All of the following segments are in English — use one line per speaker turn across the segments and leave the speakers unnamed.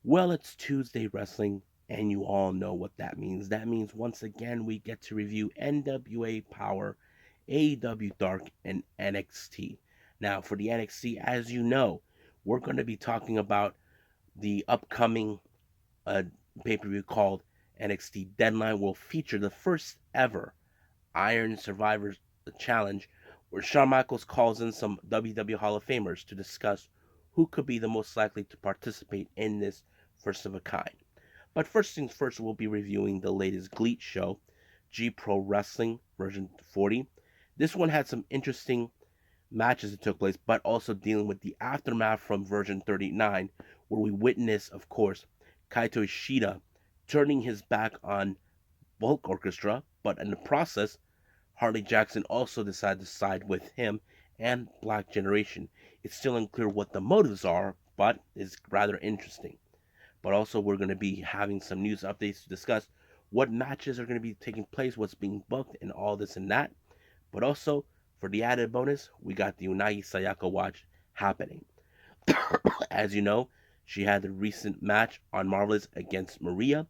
Well, it's Tuesday Wrestling, and you all know what that means. That means once again we get to review NWA Powerrr, AEW Dark, and NXT. Now, for the NXT, as you know, we're going to be talking about the upcoming uh, pay per view called NXT Deadline. Will feature the first ever Iron Survivors Challenge, where Shawn Michaels calls in some WWE Hall of Famers to discuss who could be the most likely to participate in this first of a kind. But first things first, we'll be reviewing the latest GLEAT show, G Pro Wrestling version 40. This one had some interesting matches that took place, but also dealing with the aftermath from version 39, where we witness, of course, Kaito Ishida turning his back on Bulk Orchestra, but in the process, Harley Jackson also decided to side with him and Black Generation. It's still unclear what the motives are, but it's rather interesting. But also, we're going to be having some news updates to discuss what matches are going to be taking place, what's being booked, and all this and that. But also, for the added bonus, we got the Unagi Sayaka Watch happening. As you know, she had the recent match on Marvelous against Maria.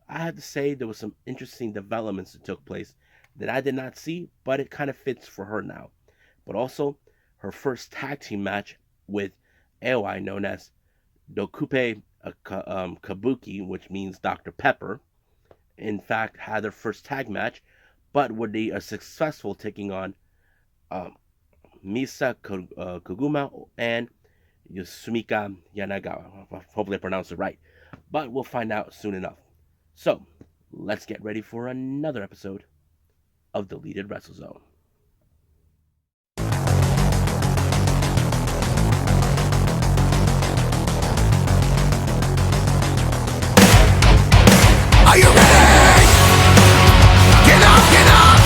I have to say there was some interesting developments that took place that I did not see, but it kind of fits for her now. But also, her first tag team match with AOI, known as Dokupe Kabuki, which means Dr. Pepper, in fact, had their first tag match, but were they successful taking on um, Misa Koguma and Yasumika Yanagawa. Hopefully, I pronounced it right, but we'll find out soon enough. So, let's get ready for another episode of Deleted Wrestle Zone.
Are you ready? Get up, get up!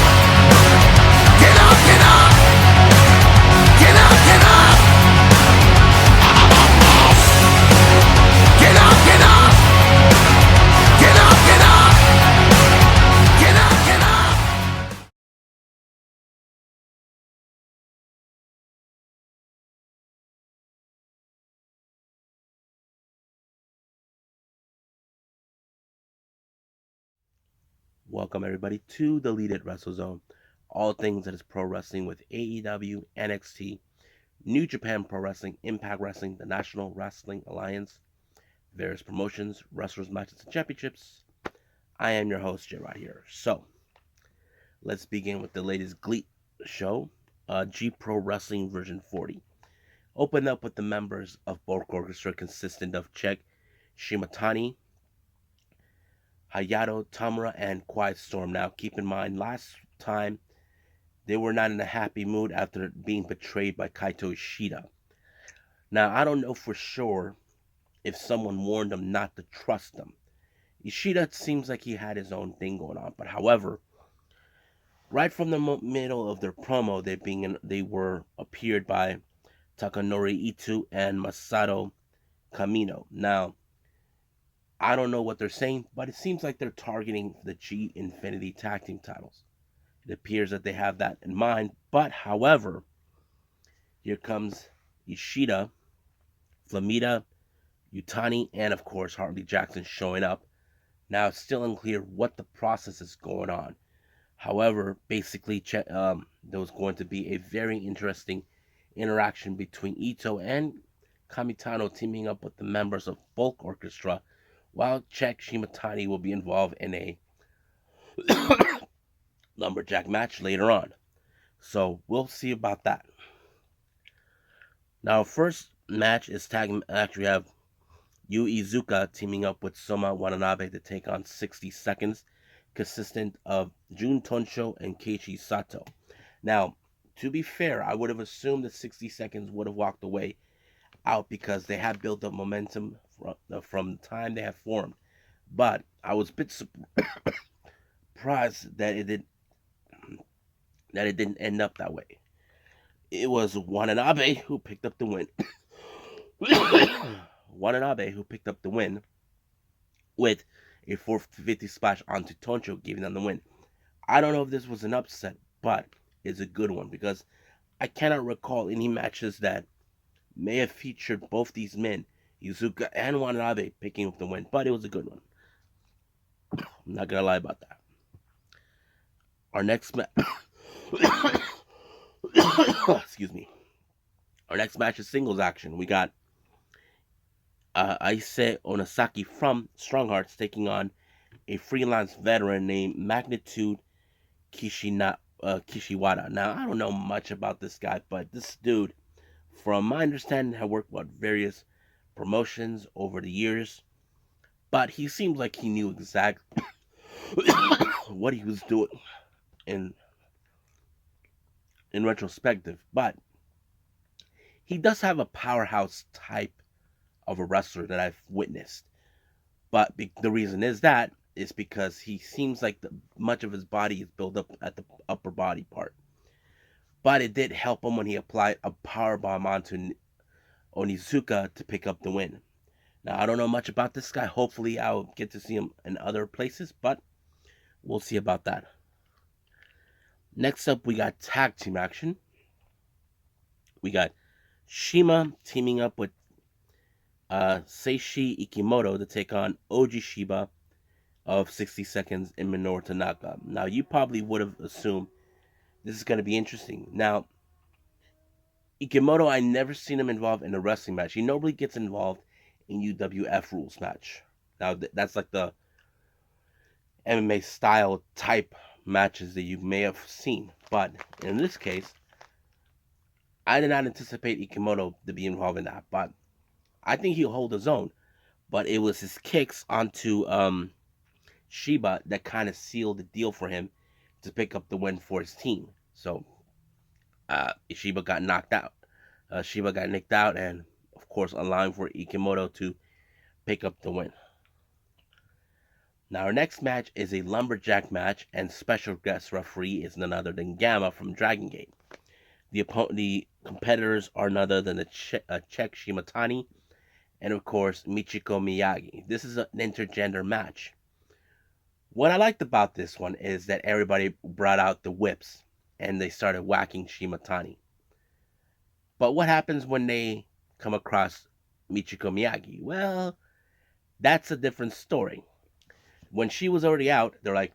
Get up, get up! Get up, get up! Get up, get up! Get up, get up! Get up, get up!
Welcome everybody to Deleted Wrestle Zone. All things that is pro wrestling with AEW, NXT, New Japan Pro Wrestling, Impact Wrestling, the National Wrestling Alliance, various promotions, wrestlers, matches, and championships. I am your host, J. Rod here. So, let's begin with the latest GLEAT show, G Pro Wrestling version 40. Opened up with the members of Bulk Orchestra consistent of Czech, Shimatani, Hayato, Tamura, and Quiet Storm. Now, keep in mind, last time they were not in a happy mood after being betrayed by Kaito Ishida. Now, I don't know for sure if someone warned them not to trust them. Ishida seems like he had his own thing going on, but however, right from the middle of their promo, they were appeared by Takanori Ito and Masato Kamino. Now, I don't know what they're saying, but it seems like they're targeting the G Infinity Tag Team titles. It appears that they have that in mind, but however, here comes Ishida, Flamita, Utani, and of course Harley Jackson showing up. Now it's still unclear what the process is going on. However, basically, there was going to be a very interesting interaction between Ito and Kamitano teaming up with the members of Bulk Orchestra, while Czech Shimatani will be involved in a lumberjack match later on. So we'll see about that. Now, first match is tag match. We have Yu Iizuka teaming up with Soma Watanabe to take on 60 Seconds, consistent of Jun Tonsho and Keiichi Sato. Now, to be fair, I would have assumed that 60 Seconds would have walked away out because they had built up momentum from the time they had formed. But I was a bit surprised that it didn't end up that way. It was Watanabe who picked up the win. Watanabe who picked up the win with a 450 splash onto Toncho, giving them the win. I don't know if this was an upset, but it's a good one because I cannot recall any matches that may have featured both these men, Iizuka and Watanabe picking up the win, but it was a good one. I'm not gonna lie about that. Our next match, excuse me. Our next match is singles action. We got Aise Onasaki from Strong Hearts taking on a freelance veteran named Magnitude Kishiwada. Now, I don't know much about this guy, but this dude, from my understanding, had worked with various promotions over the years. But he seems like he knew exactly what he was doing in retrospective. But he does have a powerhouse type of a wrestler that I've witnessed. But the reason is because he seems like much of his body is built up at the upper body part. But it did help him when he applied a power bomb onto Onizuka to pick up the win. Now, I don't know much about this guy. Hopefully, I'll get to see him in other places, but we'll see about that. Next up, we got tag team action. We got Shima teaming up with Seishi Ikimoto to take on Oji Shiba of 60 Seconds in Minoru Tanaka. Now, you probably would have assumed this is going to be interesting. Now, Ikimoto, I never seen him involved in a wrestling match. He normally gets involved in UWF rules match. Now, that's like the MMA style type matches that you may have seen. But in this case, I did not anticipate Ikimoto to be involved in that. But I think he'll hold his own. But it was his kicks onto Shiba that kind of sealed the deal for him to pick up the win for his team. So Shiba got knocked out. Shiba got nicked out, and of course, allowing for Ikimoto to pick up the win. Now, our next match is a lumberjack match, and special guest referee is none other than Gamma from Dragon Gate. The competitors are none other than the Czech Shimatani and, of course, Michiko Miyagi. This is an intergender match. What I liked about this one is that everybody brought out the whips and they started whacking Shimatani. But what happens when they come across Michiko Miyagi? Well, that's a different story. When she was already out, they're like,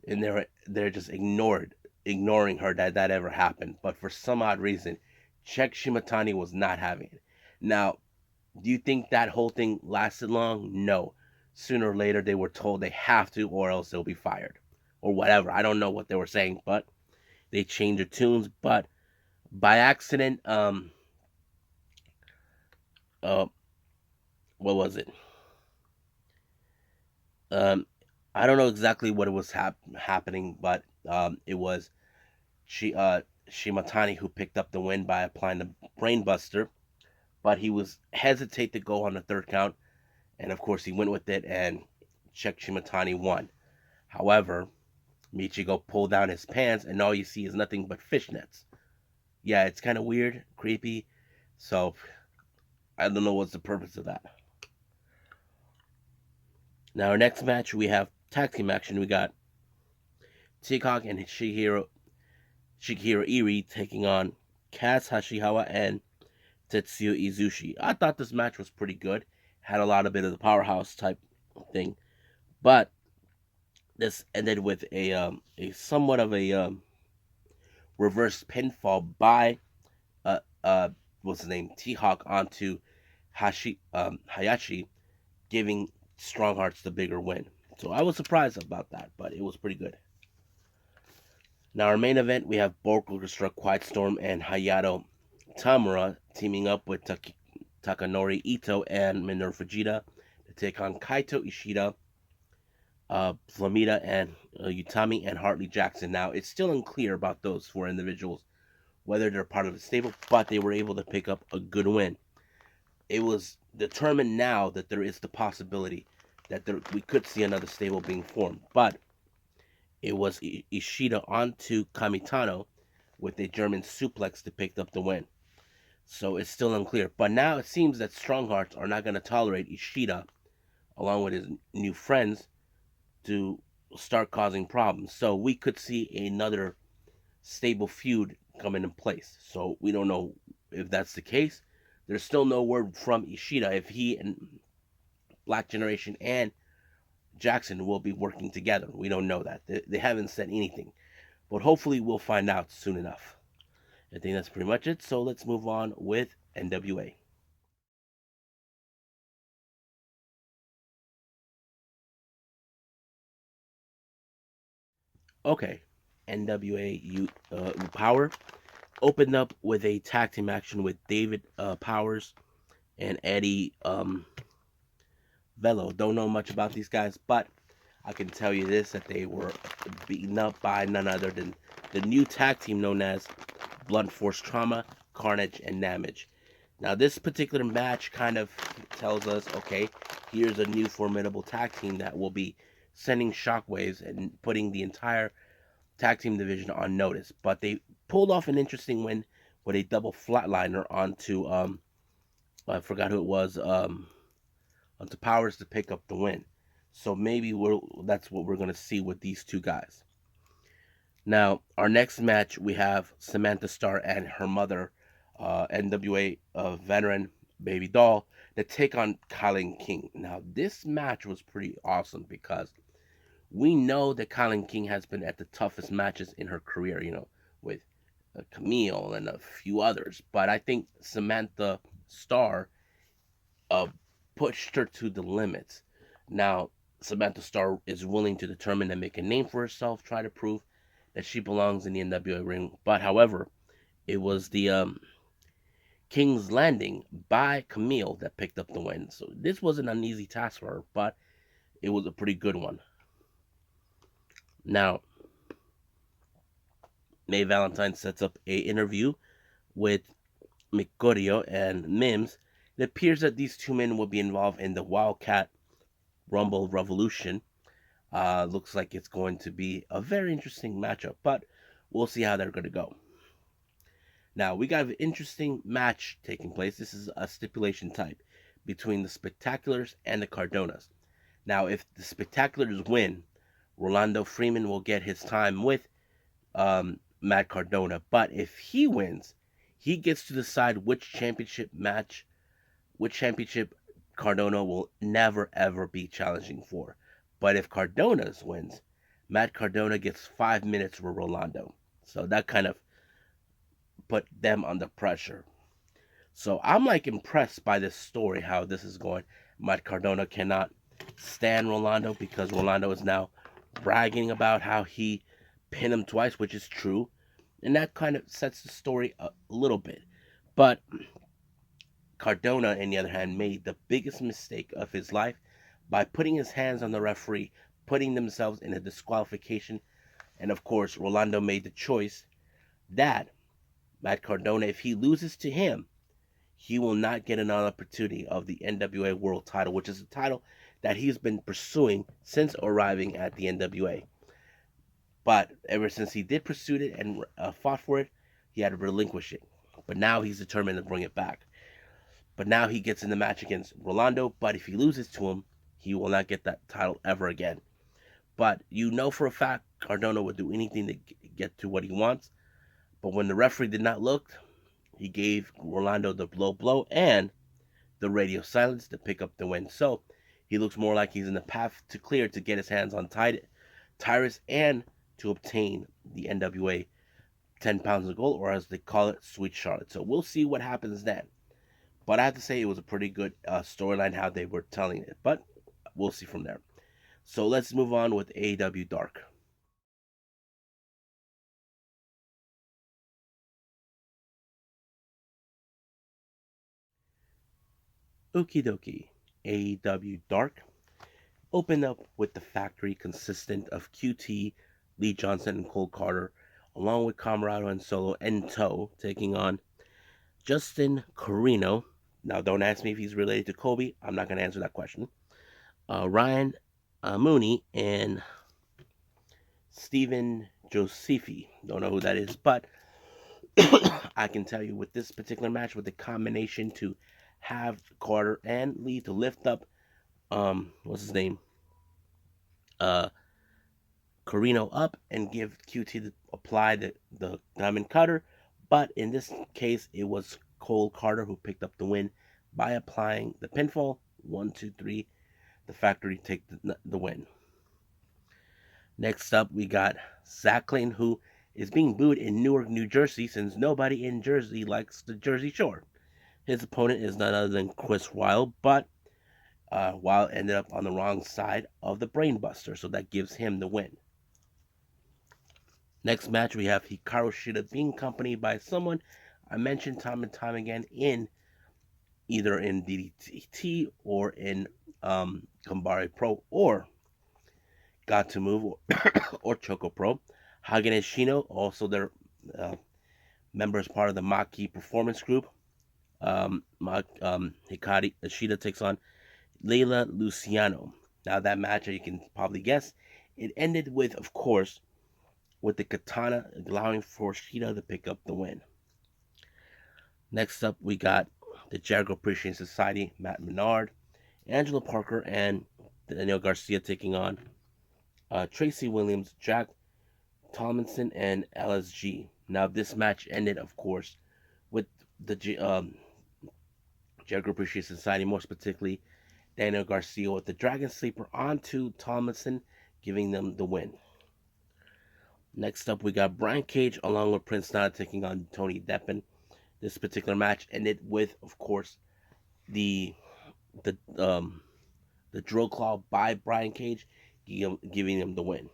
and they're just ignoring her that ever happened. But for some odd reason, Czech Shimatani was not having it. Now, do you think that whole thing lasted long? No. Sooner or later, they were told they have to, or else they'll be fired, or whatever. I don't know what they were saying, but they changed their tunes. But by accident, what was it? Um, I don't know exactly what it was happening, but it was Shimatani who picked up the win by applying the brainbuster, but he was hesitate to go on the third count, and of course he went with it, and Czech Shimatani won. However, Michiko pulled down his pants, and all you see is nothing but fishnets. Yeah, it's kind of weird, creepy, so I don't know what's the purpose of that. Now, our next match, we have tag team action. We got T-Hawk and Shigehiro Iri taking on Kaz Hashihawa and Tetsuya Izushi. I thought this match was pretty good. Had a lot of bit of the powerhouse type thing, but this ended with a somewhat of a reverse pinfall by what's his name, T-Hawk onto Hayashi, giving Strong Hearts the bigger win. So I was surprised about that, but it was pretty good. Now, our main event, we have Bulk Orchestra, Quiet Storm, and Hayato Tamura teaming up with Takanori Ito and Minoru Fujita to take on Kaito Ishida, Flamita, and Utami and Hartley Jackson. Now, it's still unclear about those four individuals, whether they're part of the stable, but they were able to pick up a good win. It was determined now that there is the possibility that we could see another stable being formed, but it was Ishida onto Kamitano with a German suplex to pick up the win. So it's still unclear. But now it seems that Strong Hearts are not going to tolerate Ishida, along with his new friends, to start causing problems. So we could see another stable feud coming in place. So we don't know if that's the case. there's still no word from Ishida if he and Black Generation and Jackson will be working together. We don't know that. They haven't said anything. But hopefully we'll find out soon enough. I think that's pretty much it. So let's move on with NWA. Okay, NWA Powerrr opened up with a tag team action with David Powers and Eddie Velo. Don't know much about these guys, but I can tell you this, that they were beaten up by none other than the new tag team known as Blunt Force Trauma, Carnage, and Damage. Now, this particular match kind of tells us, okay, here's a new formidable tag team that will be sending shockwaves and putting the entire tag team division on notice. But they pulled off an interesting win with a double flatliner onto I forgot who it was, onto Powers to pick up the win. So maybe that's what we're gonna see with these two guys. Now, our next match, we have Samantha Starr and her mother, NWA veteran Baby Doll, to take on Kilynn King. Now, this match was pretty awesome because we know that Kilynn King has been at the toughest matches in her career, with Camille and a few others. But I think Samantha Starr uh, pushed her to the limits. Now, Samantha Starr is willing to determine and make a name for herself, try to prove that she belongs in the NWA ring. But however, it was the King's Landing by Camille that picked up the win. So this wasn't an easy task for her, but it was a pretty good one. Now, May Valentine sets up a interview with Mikorio and Mims. It appears that these two men will be involved in the Wildcat Rumble Revolution. Looks like it's going to be a very interesting matchup, but we'll see how they're going to go. Now, we got an interesting match taking place. This is a stipulation type between the Speculators and the Cardonas. Now, if the Speculators win, Rolando Freeman will get his time with Matt Cardona. But if he wins, he gets to decide which championship Cardona will never ever be challenging for. But if Cardona's wins, Matt Cardona gets 5 minutes with Rolando. So that kind of put them under pressure. So I'm like impressed by this story, how this is going. Matt Cardona cannot stand Rolando because Rolando is now bragging about how he pinned him twice, which is true. And that kind of sets the story a little bit. But Cardona, on the other hand, made the biggest mistake of his life by putting his hands on the referee, putting themselves in a disqualification. And of course, Rolando made the choice that Matt Cardona, if he loses to him, he will not get another opportunity of the NWA World title, which is a title that he's been pursuing since arriving at the NWA. But ever since he did pursue it and fought for it, he had to relinquish it. But now he's determined to bring it back. But now he gets in the match against Rolando, but if he loses to him, he will not get that title ever again. But you know for a fact Cardona would do anything to get to what he wants. But when the referee did not look, he gave Rolando the blow and the radio silence to pick up the win. So he looks more like he's in the path to clear to get his hands on Tyrus and to obtain the NWA 10 pounds of gold, or as they call it, Sweet Charlotte. So we'll see what happens then. But I have to say it was a pretty good storyline how they were telling it. But we'll see from there. So let's move on with AEW Dark. Okie dokie. AEW Dark opened up with the factory consistent of QT, Lee Johnson, and Cole Carter, along with Camarado and Solo Ento taking on Justin Carino. Now, don't ask me if he's related to Kobe. I'm not going to answer that question. Ryan Mooney and Stephen Josephi. Don't know who that is, but I can tell you with this particular match, with the combination to have Carter and Lee to lift up, what's his name? Carino up and give QT to apply the diamond cutter. But in this case, it was Cole Carter, who picked up the win by applying the pinfall. 1, 2, 3. The Factory take the win. Next up, we got Zach Clayton, who is being booed in Newark, New Jersey, since nobody in Jersey likes the Jersey Shore. His opponent is none other than Chris Wilde, but Wilde ended up on the wrong side of the Brainbuster, so that gives him the win. Next match, we have Hikaru Shida being accompanied by someone I mentioned time and time again in either in DDT or in Kambari Pro or Got to Move or Choco Pro. Hagane Shino, also their members part of the Maki Performance Group. Hikari Shida takes on Leila Luciano. Now that match, you can probably guess, it ended with, of course, with the katana allowing for Shida to pick up the win. Next up, we got the Jericho Appreciation Society, Matt Menard, Angela Parker, and Daniel Garcia taking on Tracy Williams, Jack Tomlinson, and LSG. Now, this match ended, of course, with the Jericho Appreciation Society, more specifically Daniel Garcia with the Dragon Sleeper onto Tomlinson, giving them the win. Next up, we got Brian Cage along with Prince Nana taking on Tony Deppen. This particular match ended with, of course, the drill claw by Brian Cage, giving him the win.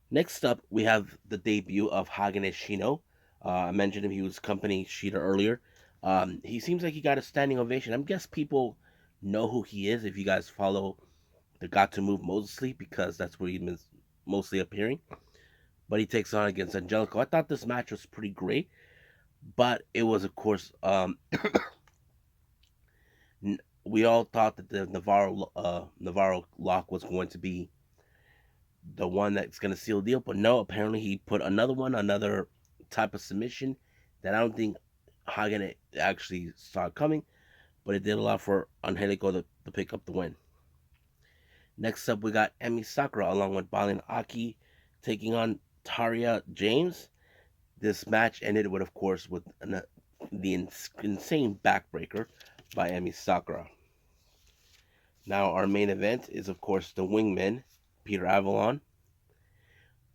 Next up, we have the debut of Hagane Shino. I mentioned him; he was accompanying Shida earlier. He seems like he got a standing ovation. I guess people know who he is if you guys follow the Got to Move Mosley, because that's where he's been mostly appearing. But he takes on against Angelico. I thought this match was pretty great, but it was, of course, we all thought that the Navarro lock was going to be the one that's going to seal the deal, but no, apparently he put another type of submission that I don't think Hagen actually saw coming, but it did allow for Angelico to pick up the win. Next up, we got Emi Sakura along with Balin Aki taking on Taria James. This match ended with, of course, with the insane backbreaker by Emi Sakura. Now, our main event is, of course, the Wingmen, Peter Avalon,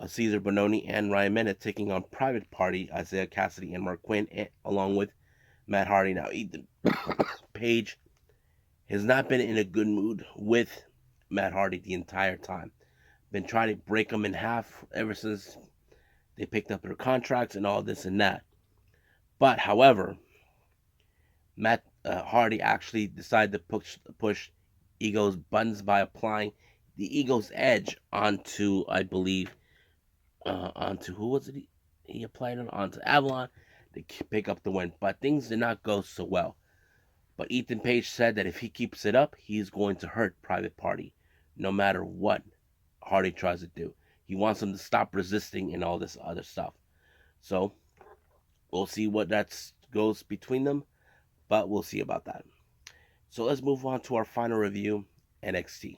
Cesar Bononi, and Ryan Mena taking on Private Party, Isaiah Cassidy, and Mark Quinn, along with Matt Hardy. Now, Ethan Page has not been in a good mood with Matt Hardy the entire time. Been trying to break him in half ever since they picked up their contracts and all this and that. But, however, Matt Hardy actually decided to push Ego's buttons by applying the Ego's Edge onto, I believe, onto who was it? He applied it onto Avalon to pick up the win. But things did not go so well. But Ethan Page said that if he keeps it up, he's going to hurt Private Party, no matter what Hardy tries to do. He wants him to stop resisting and all this other stuff. So, we'll see what that goes between them, but we'll see about that. So let's move on to our final review, NXT.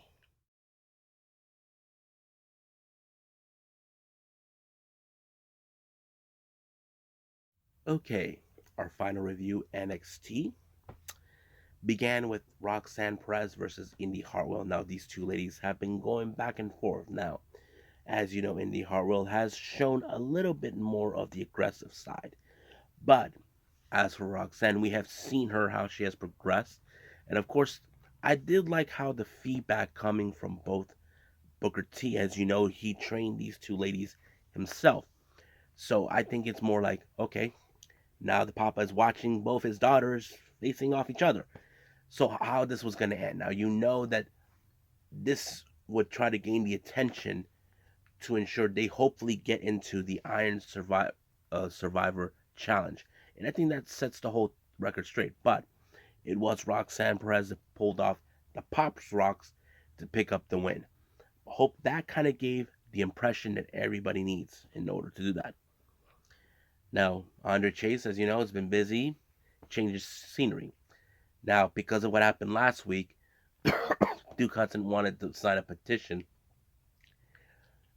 Okay, our final review, NXT, began with Roxanne Perez versus Indy Hartwell. Now, these two ladies have been going back and forth. Now, as you know, Indy Hartwell has shown a little bit more of the aggressive side. But as for Roxanne, we have seen her, how she has progressed. And of course, I did like how the feedback coming from both Booker T, as you know, he trained these two ladies himself. So I think it's more like, okay, now the Papa is watching both his daughters facing off each other. So how this was going to end. Now, you know that this would try to gain the attention to ensure they hopefully get into the Iron Survivor Challenge. And I think that sets the whole record straight. But it was Roxanne Perez that pulled off the Pops Rocks to pick up the win. Hope that kind of gave the impression that everybody needs in order to do that. Now, Andre Chase, as you know, has been busy, changes scenery. Now, because of what happened last week, Duke Hudson wanted to sign a petition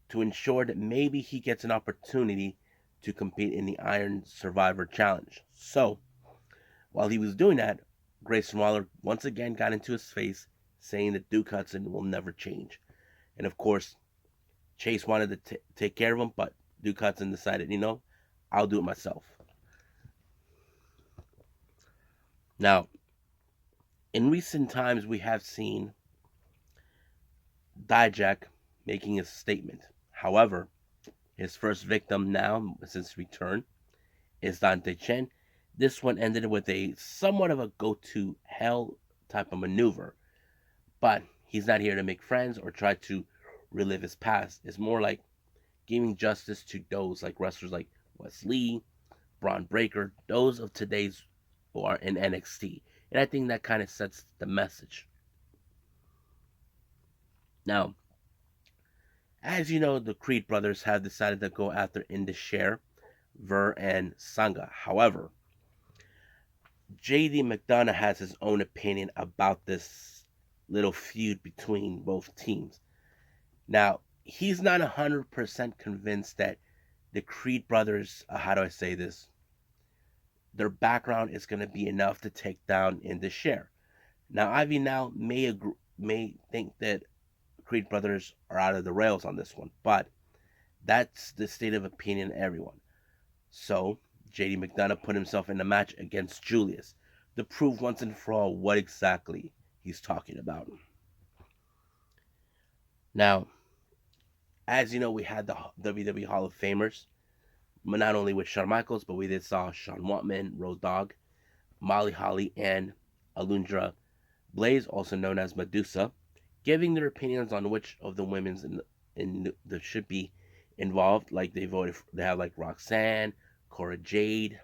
to ensure that maybe he gets an opportunity to compete in the Iron Survivor Challenge. So, While he was doing that, Grayson Waller once again got into his face, saying that Duke Hudson will never change. And of course, Chase wanted to take care of him, but Duke Hudson decided, I'll do it myself. Now, in recent times, we have seen Dijak making a statement. However, his first victim now, since return, is Dante Chen. This one ended with a somewhat of a go-to hell type of maneuver, but he's not here to make friends or try to relive his past. It's more like giving justice to those like wrestlers like Wes Lee, Braun Breaker, those of today's who are in NXT. And I think that kind of sets the message. Now, as you know, the Creed brothers have decided to go after Indus Ver, and Sangha. However, JD McDonough has his own opinion about this little feud between both teams. Now, he's not 100% convinced that the Creed brothers, how do I say this? Their background is going to be enough to take down Indus. Now, Ivy now may think that Creed brothers are out of the rails on this one, but that's the state of opinion of everyone. So, JD McDonough put himself in a match against Julius to prove once and for all what exactly he's talking about. Now, as you know, we had the WWE Hall of Famers, not only with Shawn Michaels, but we did saw Sean Waltman, Road Dogg, Molly Holly, and Alundra Blaze, also known as Medusa, giving their opinions on which of the women's in the should be involved. Like they voted, they have like Roxanne, Cora Jade,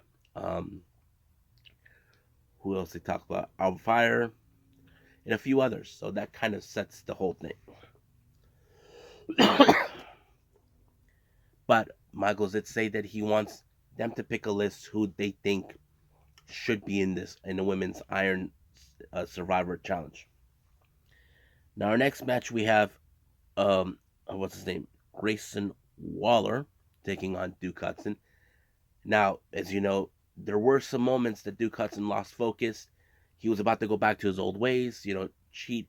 who else they talk about? Fire, and a few others. So that kind of sets the whole thing. But Michaels did say that he wants them to pick a list who they think should be in the women's Iron Survivor Challenge. Now our next match we have what's his name? Grayson Waller taking on Duke Hudson. Now, as you know, there were some moments that Duke Hudson lost focus. He was about to go back to his old ways, cheat.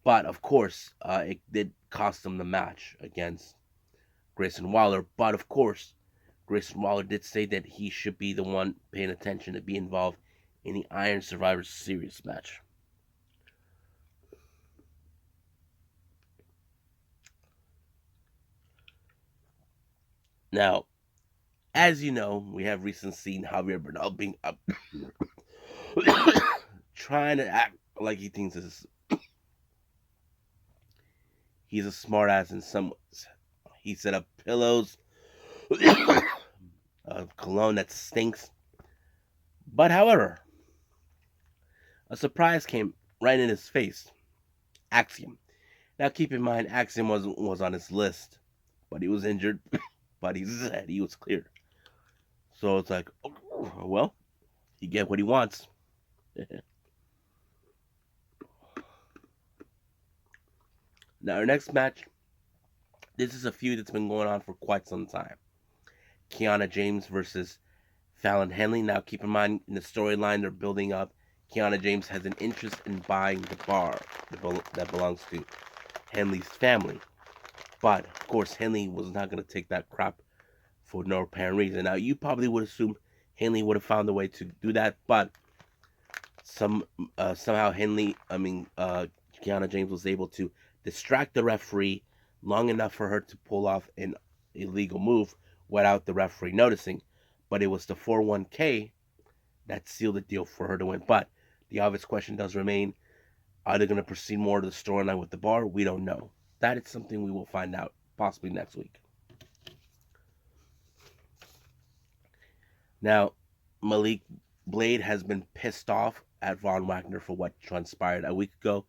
But of course, it did cost him the match against Grayson Waller. But of course, Grayson Waller did say that he should be the one paying attention to be involved in the Iron Survivor Series match. Now, as you know, we have recently seen Javier Bernal being up, trying to act like he thinks he's a smartass in some ways. He set up pillows of cologne that stinks. But however, a surprise came right in his face. Axiom. Now keep in mind, Axiom was on his list, but he was injured. But he said he was cleared. So it's like, oh, well, he get what he wants. Now our next match, this is a feud that's been going on for quite some time. Kiana James versus Fallon Henley. Now keep in mind, in the storyline they're building up, Kiana James has an interest in buying the bar that belongs to Henley's family. But, of course, Henley was not going to take that crap for no apparent reason. Now, you probably would assume Henley would have found a way to do that, but somehow Kiana James was able to distract the referee long enough for her to pull off an illegal move without the referee noticing. But it was the 4-1K that sealed the deal for her to win. But the obvious question does remain, are they going to proceed more to the storyline with the bar? We don't know. That is something we will find out possibly next week. Now, Malik Blade has been pissed off at Von Wagner for what transpired a week ago.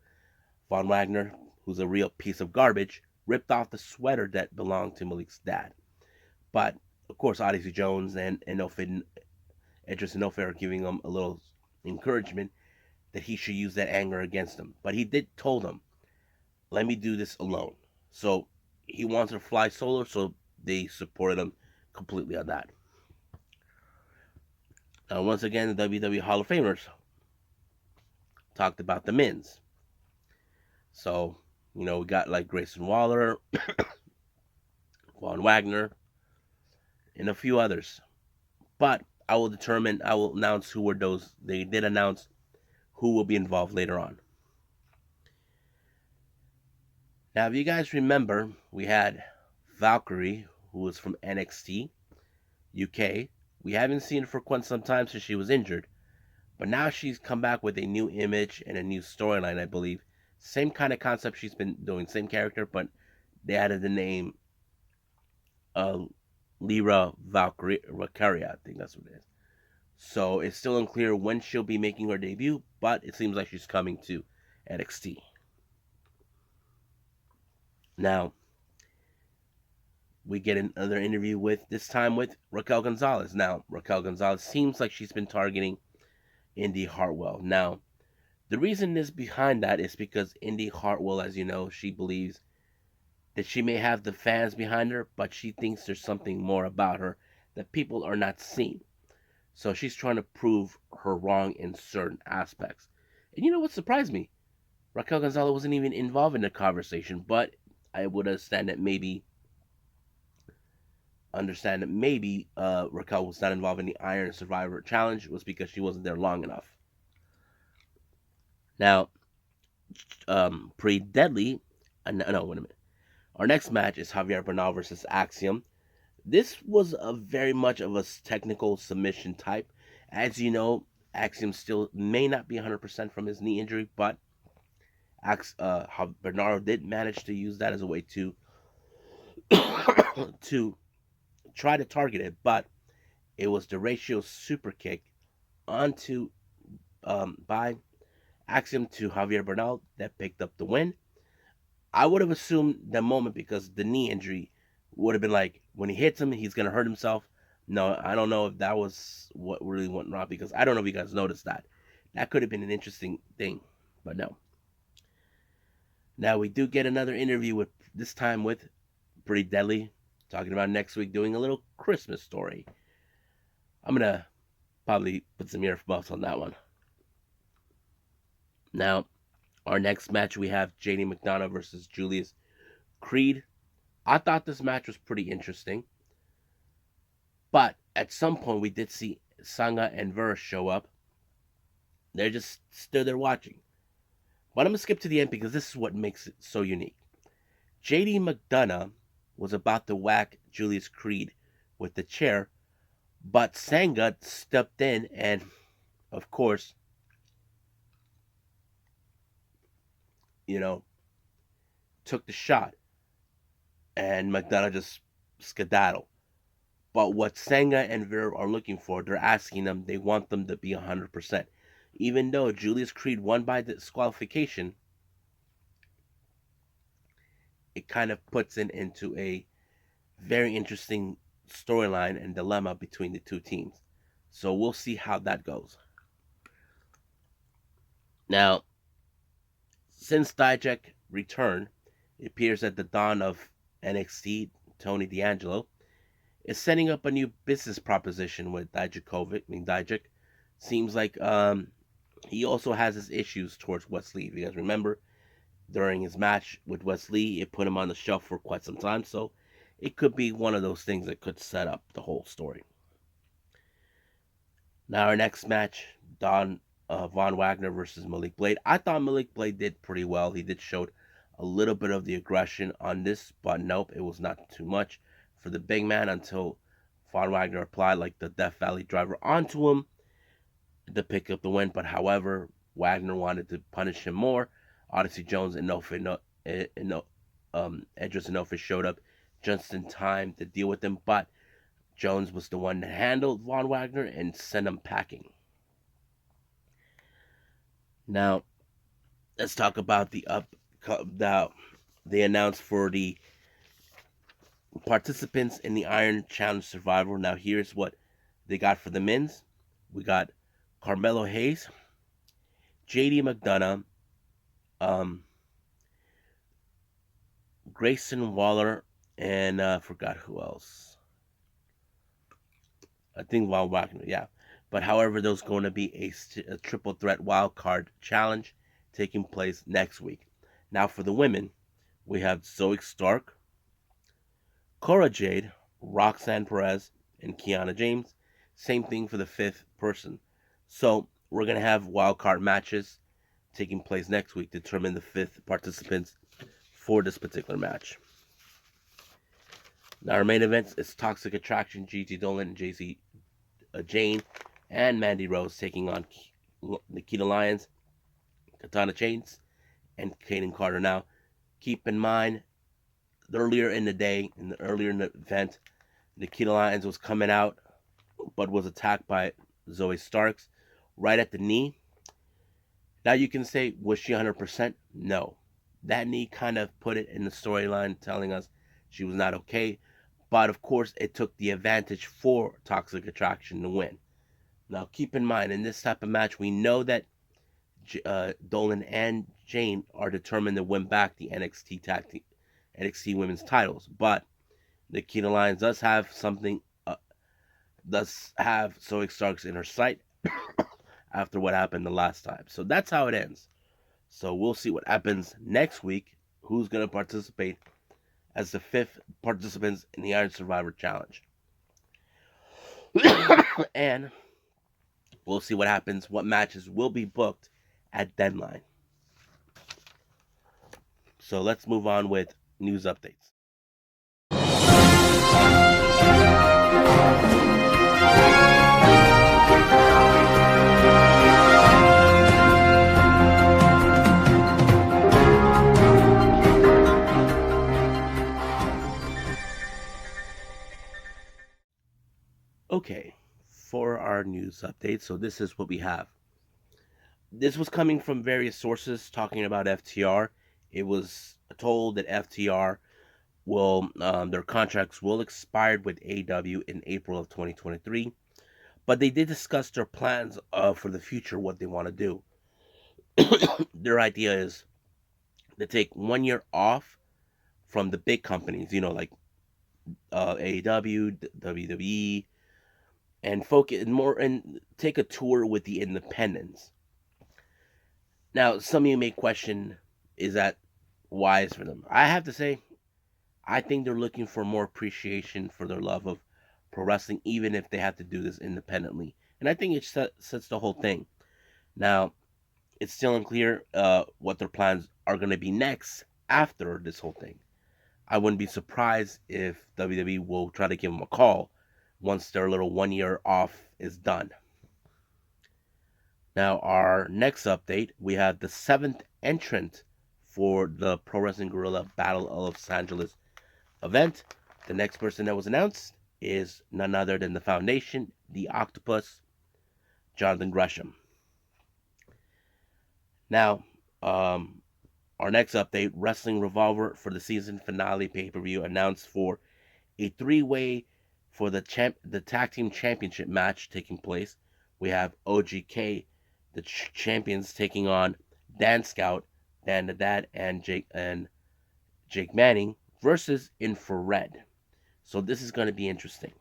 Von Wagner, who's a real piece of garbage, ripped off the sweater that belonged to Malik's dad. But, of course, Odyssey Jones and Idris Enofe are giving him a little encouragement that he should use that anger against him. But he did told him, let me do this alone. So he wants to fly solo, so they supported him completely on that. Now, once again, the WWE Hall of Famers talked about the men's. So, we got like Grayson Waller, Von Wagner, and a few others. But I will announce who were those. They did announce who will be involved later on. Now, if you guys remember, we had Valkyrie, who was from NXT UK. We haven't seen her for quite some time since she was injured, but now she's come back with a new image and a new storyline, I believe. Same kind of concept she's been doing, same character, but they added the name uh, Lyra Valkyria. I think that's what it is. So it's still unclear when she'll be making her debut, but it seems like she's coming to NXT. Now, we get another interview this time with Raquel Gonzalez. Now, Raquel Gonzalez seems like she's been targeting Indy Hartwell. Now, the reason is behind that is because Indy Hartwell, as you know, she believes that she may have the fans behind her, but she thinks there's something more about her that people are not seeing. So she's trying to prove her wrong in certain aspects. And you know what surprised me? Raquel Gonzalez wasn't even involved in the conversation, but I would understand that maybe Raquel was not involved in the Iron Survivor Challenge was because she wasn't there long enough. Now, pretty deadly. No, wait a minute. Our next match is Javier Bernal versus Axiom. This was a very much of a technical submission type. As you know, Axiom still may not be 100% from his knee injury, but Bernardo did manage to use that as a way to to try to target it, but it was the ratio super kick onto by Axiom to Javier Bernal that picked up the win. I would have assumed the moment because the knee injury would have been like when he hits him, he's gonna hurt himself. No, I don't know if that was what really went wrong because I don't know if you guys noticed that. That could have been an interesting thing, but no. Now we do get another interview with this time with Pretty Deadly, talking about next week doing a little Christmas story. I'm gonna probably put some earmuffs on that one. Now, our next match we have JD McDonough versus Julius Creed. I thought this match was pretty interesting, but at some point we did see Sangha and Ver show up. They're just stood there watching. But I'm gonna skip to the end because this is what makes it so unique. JD McDonough was about to whack Julius Creed with the chair, but Sangha stepped in and, of course, took the shot, and McDonough just skedaddled. But what Sangha and Ver are looking for, they're asking them, they want them to be 100%. Even though Julius Creed won by disqualification, it kind of puts it into a very interesting storyline and dilemma between the two teams. So we'll see how that goes. Now, since Dijak returned, it appears that the Don of NXT, Tony D'Angelo, is setting up a new business proposition with Dijak. Seems like he also has his issues towards Wesley. If you guys remember, during his match with Wesley, it put him on the shelf for quite some time. So it could be one of those things that could set up the whole story. Now our next match, Von Wagner versus Malik Blade. I thought Malik Blade did pretty well. He did show a little bit of the aggression on this, but nope, it was not too much for the big man until Von Wagner applied like the Death Valley driver onto him to pick up the win. But however, Wagner wanted to punish him more. Odyssey Jones and Edris Enofa showed up just in time to deal with him, but Jones was the one that handled Von Wagner and sent him packing. Now, let's talk about they announced for the participants in the Iron Challenge Survivor. Now, here's what they got for the men's. We got Carmelo Hayes, JD McDonough, Grayson Waller, and I forgot who else. I think Von Wagner, yeah. But however, there's going to be a triple threat wild card challenge taking place next week. Now for the women, we have Zoe Stark, Cora Jade, Roxanne Perez, and Kiana James. Same thing for the fifth person. So we're going to have wild card matches taking place next week to determine the fifth participants for this particular match. Now our main event is Toxic Attraction, Gigi Dolan, Jane, and Mandy Rose taking on Nikita Lyons, Katana Chains, and Kaden Carter. Now, keep in mind, earlier in the day, earlier in the event, Nikita Lyons was coming out, but was attacked by Zoe Starks right at the knee. Now you can say, was she 100%? No. That knee kind of put it in the storyline, telling us she was not okay. But of course, it took the advantage for Toxic Attraction to win. Now, keep in mind, in this type of match, we know that Dolan and Jane are determined to win back the NXT Women's titles. But Nikita Lyons does have something, does have Zoe Starks in her sight after what happened the last time. So that's how it ends. So we'll see what happens next week. Who's going to participate as the fifth participants in the Iron Survivor Challenge. And we'll see what happens, what matches will be booked at Deadline. So let's move on with news updates. Okay, for our news update, so this is what we have. This was coming from various sources talking about FTR. It was told that FTR will, their contracts will expire with AEW in April of 2023, but they did discuss their plans for the future, what they want to do. Their idea is to take 1 year off from the big companies, like AEW, WWE, and focus more and take a tour with the independents. Now, some of you may question, is that wise for them? I have to say, I think they're looking for more appreciation for their love of pro wrestling, even if they have to do this independently. And I think it sets the whole thing. Now, it's still unclear what their plans are going to be next after this whole thing. I wouldn't be surprised if WWE will try to give them a call once their little 1 year off is done. Now, our next update, we have the 7th entrant for the Pro Wrestling Guerrilla Battle of Los Angeles event. The next person that was announced is none other than the Foundation, the Octopus, Jonathan Gresham. Now, our next update, Wrestling Revolver for the season finale pay-per-view announced for a 3-way for the tag team championship match taking place. We have OGK, the champions, taking on Dan Scout, Dan the Dad, and Jake Manning versus Infrared. So this is going to be interesting.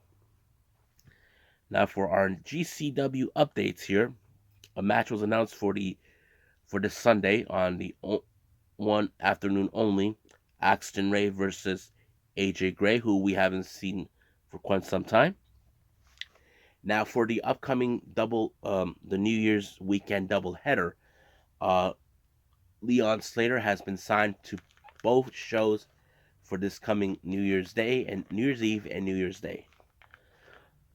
Now for our GCW updates here, a match was announced for this Sunday on the one afternoon only. Axton Ray versus AJ Gray, who we haven't seen for quite some time. Now for the upcoming the New Year's weekend doubleheader, Leon Slater has been signed to both shows for this coming New Year's Day and New Year's Eve and New Year's Day.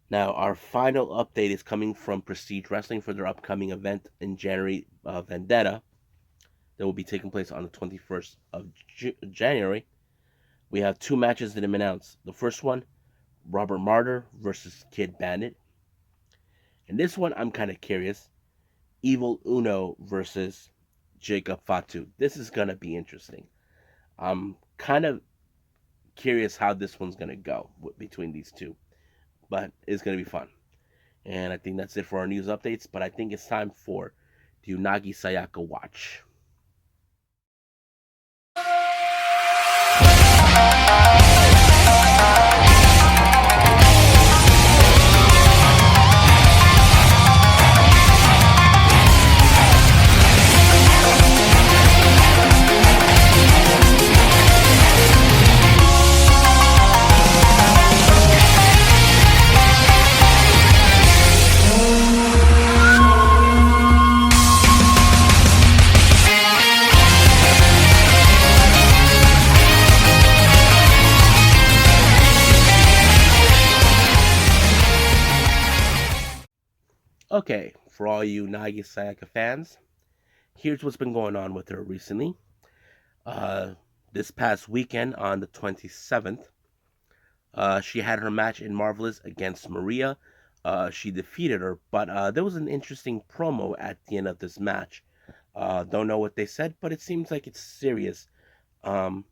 Now our final update is coming from Prestige Wrestling for their upcoming event in January, Vendetta, that will be taking place on the 21st of January. We have 2 matches that have been announced. The first one, Robert Martyr versus Kid Bandit. And this one, I'm kind of curious. Evil Uno versus Jacob Fatu. This is going to be interesting. I'm kind of curious how this one's going to go between these two. But it's going to be fun. And I think that's it for our news updates. But I think it's time for the Unagi Sayaka Watch. Okay, for all you Unagi Sayaka fans, here's what's been going on with her recently. Uh, this past weekend on the 27th, she had her match in Marvelous against Maria. She defeated her, but there was an interesting promo at the end of this match. Don't know what they said, but it seems like it's serious. Um,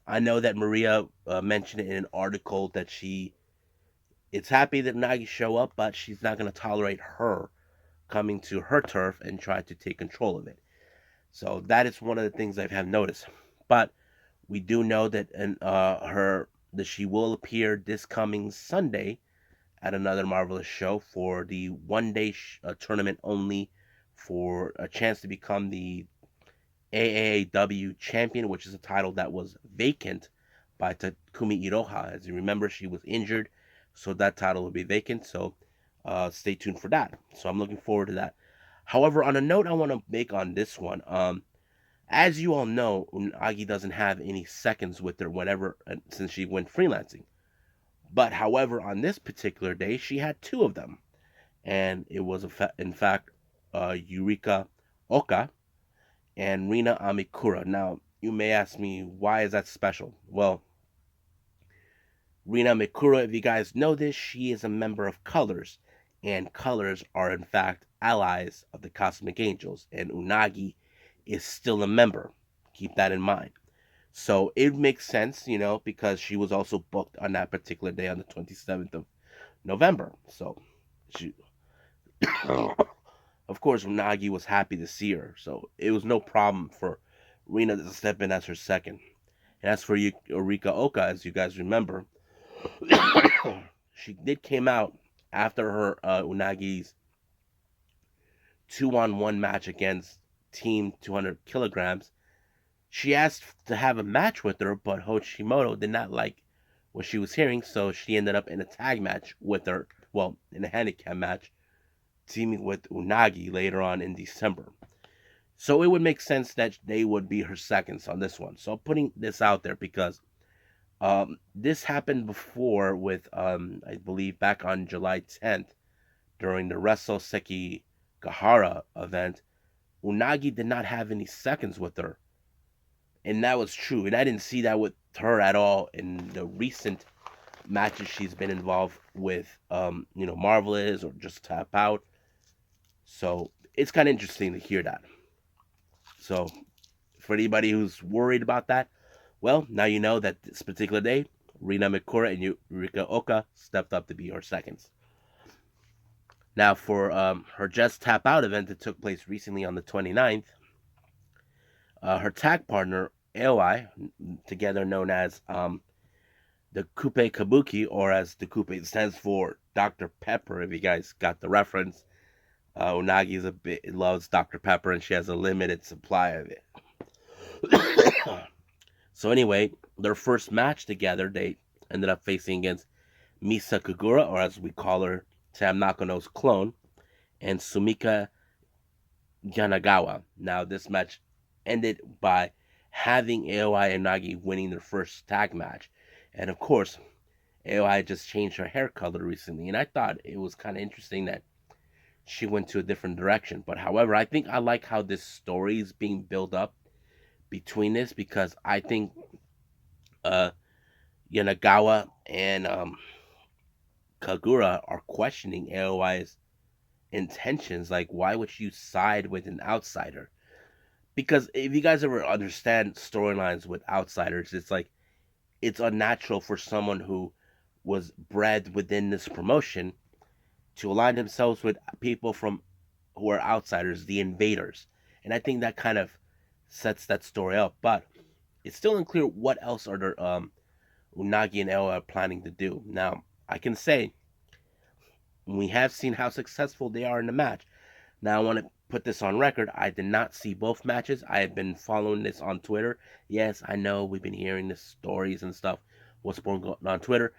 I know that Maria mentioned in an article that she is happy that Nagi show up, but she's not going to tolerate her coming to her turf and try to take control of it. So that is one of the things I have noticed. But we do know that she will appear this coming Sunday at another Marvelous show for the one-day tournament only for a chance to become the AAW champion, which is a title that was vacant by Takumi Iroha. As you remember, she was injured, so that title will be vacant. So stay tuned for that. So I'm looking forward to that. However, on a note I want to make on this one, as you all know, Unagi doesn't have any seconds with her whenever since she went freelancing. But however, on this particular day, she had two of them, and it was in fact Yurika Oka and Rina Amikura. Now, you may ask me, why is that special? Well, Rina Mikura, if you guys know this, she is a member of Colors, and Colors are in fact allies of the Cosmic Angels, and Unagi is still a member. Keep that in mind. So it makes sense, because she was also booked on that particular day on the 27th of November. So she, of course, Unagi was happy to see her. So it was no problem for Rina to step in as her second. And as for Eureka Oka, as you guys remember, she did came out after her Unagi's 2-on-1 match against Team 200 kilograms. She asked to have a match with her, but Hoshimoto did not like what she was hearing, so she ended up in a tag match with her. Well, in a handicap match, teaming with Unagi later on in December. So it would make sense that they would be her seconds on this one. So I'm putting this out there because this happened before with, I believe, back on July 10th during the Wrestle Seki Gahara event. Unagi did not have any seconds with her. And that was true. And I didn't see that with her at all in the recent matches she's been involved with, Marvelous or just Tap Out. So it's kind of interesting to hear that. So for anybody who's worried about that, well, now you know that this particular day, Rina Mikura and Yurika Oka stepped up to be her seconds. Now, for her Just Tap Out event that took place recently on the 29th, her tag partner, Aoi, together known as the Kupe Kabuki, or as the Kupe stands for Dr. Pepper, if you guys got the reference. Unagi loves Dr. Pepper, and she has a limited supply of it. So anyway, their first match together, they ended up facing against Misa Kagura, or as we call her, Tam Nakano's clone, and Sumika Yanagawa. Now, this match ended by having Aoi and Nagi winning their first tag match. And of course, Aoi just changed her hair color recently, and I thought it was kind of interesting that she went to a different direction. But however, I think I like how this story is being built up between this, because I think Yanagawa and Kagura are questioning Aoi's intentions. Like, why would you side with an outsider? Because if you guys ever understand storylines with outsiders, it's like it's unnatural for someone who was bred within this promotion to align themselves with people from who are outsiders, the invaders. And I think that kind of sets that story up. But it's still unclear what else are there, Unagi and Ella are planning to do. Now, I can say we have seen how successful they are in the match. Now, I want to put this on record. I did not see both matches. I have been following this on Twitter. Yes, I know we've been hearing the stories and stuff, what's going on Twitter.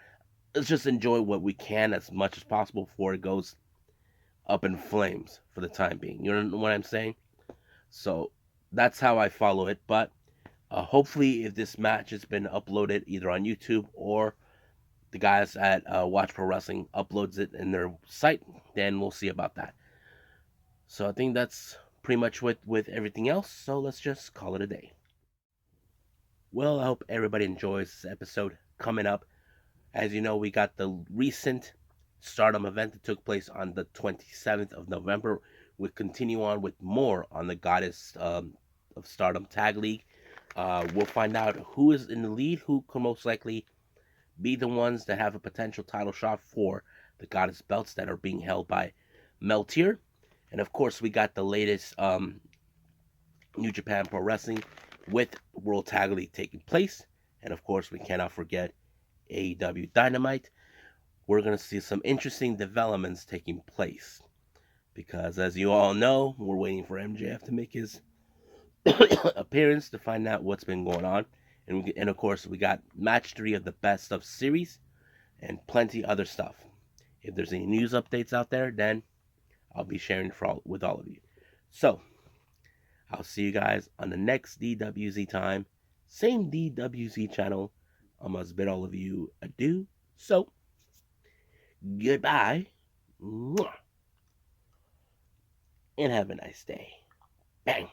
Let's just enjoy what we can as much as possible before it goes up in flames for the time being. You know what I'm saying? So that's how I follow it. But hopefully, if this match has been uploaded either on YouTube or the guys at Watch Pro Wrestling uploads it in their site, then we'll see about that. So I think that's pretty much with everything else. So let's just call it a day. Well, I hope everybody enjoys this episode. Coming up, as you know, we got the recent Stardom event that took place on the 27th of November. We'll continue on with more on the Goddess of Stardom Tag League. We'll find out who is in the lead, who can most likely be the ones that have a potential title shot for the Goddess belts that are being held by Meltier. And of course, we got the latest New Japan Pro Wrestling with World Tag League taking place. And of course, we cannot forget AEW Dynamite. We're going to see some interesting developments taking place. Because as you all know, we're waiting for MJF to make his appearance to find out what's been going on. And of course, we got match 3 of the best of series and plenty other stuff. If there's any news updates out there, then I'll be sharing with all of you. So, I'll see you guys on the next DWZ time. Same DWZ channel. I must bid all of you adieu. So, goodbye. And have a nice day. Bang.